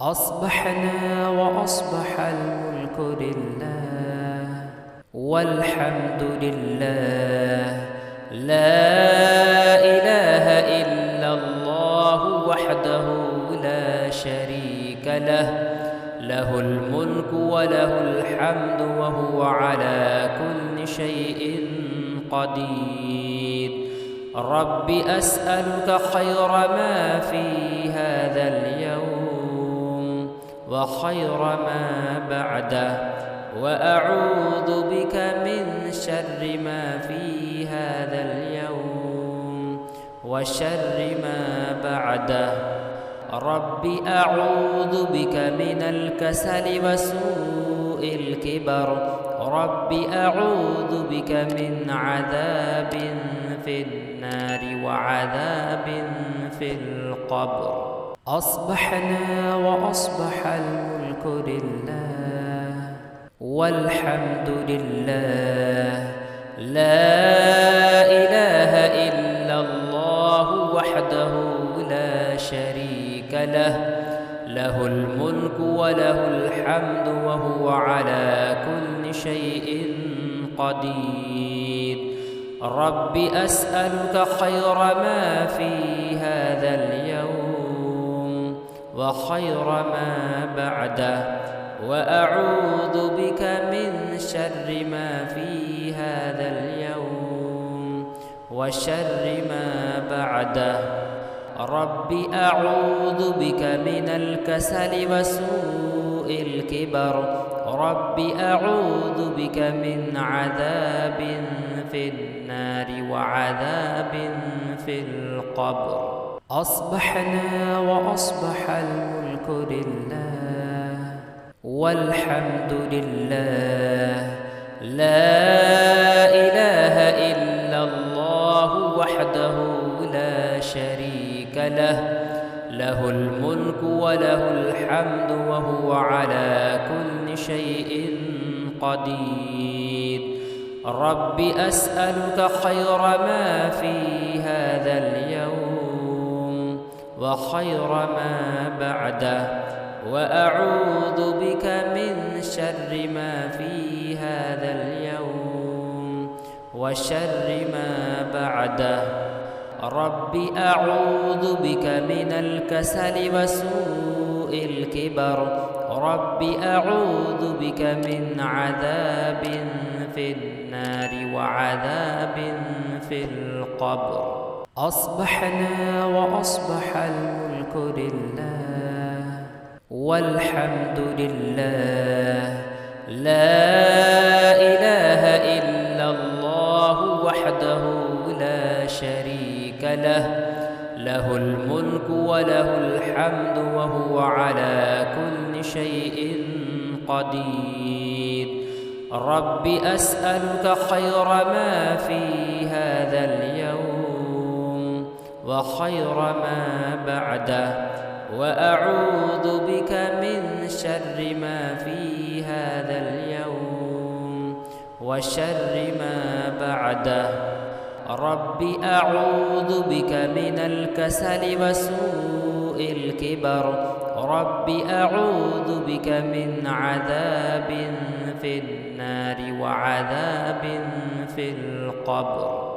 أصبحنا وأصبح الملك لله والحمد لله، لا إله إلا الله وحده لا شريك له، له الملك وله الحمد وهو على كل شيء قدير. رب أسألك خير ما في هذا اليوم وخير ما بعده، وأعوذ بك من شر ما في هذا اليوم وشر ما بعده. رب أعوذ بك من الكسل وسوء الكبر، رب أعوذ بك من عذاب في النار وعذاب في القبر. أصبحنا وأصبح الملك لله والحمد لله، لا إله إلا الله وحده لا شريك له، له الملك وله الحمد وهو على كل شيء قدير. رب أسألك خير ما في هذا اليوم وخير ما بعده، وأعوذ بك من شر ما في هذا اليوم وشر ما بعده. رب أعوذ بك من الكسل وسوء الكبر، رب أعوذ بك من عذاب في النار وعذاب في القبر. أصبحنا وأصبح الملك لله والحمد لله، لا إله إلا الله وحده لا شريك له، له الملك وله الحمد وهو على كل شيء قدير. رب أسألك خير ما في هذا اليوم وخير ما بعده، وأعوذ بك من شر ما في هذا اليوم وشر ما بعده. رب أعوذ بك من الكسل وسوء الكبر، رب أعوذ بك من عذاب في النار وعذاب في القبر. أصبحنا وأصبح الملك لله والحمد لله، لا إله إلا الله وحده لا شريك له، له الملك وله الحمد وهو على كل شيء قدير. رب أسألك خير ما في هذا اليوم وخير ما بعده، وأعوذ بك من شر ما في هذا اليوم وشر ما بعده. رب أعوذ بك من الكسل وسوء الكبر، رب أعوذ بك من عذاب في النار وعذاب في القبر.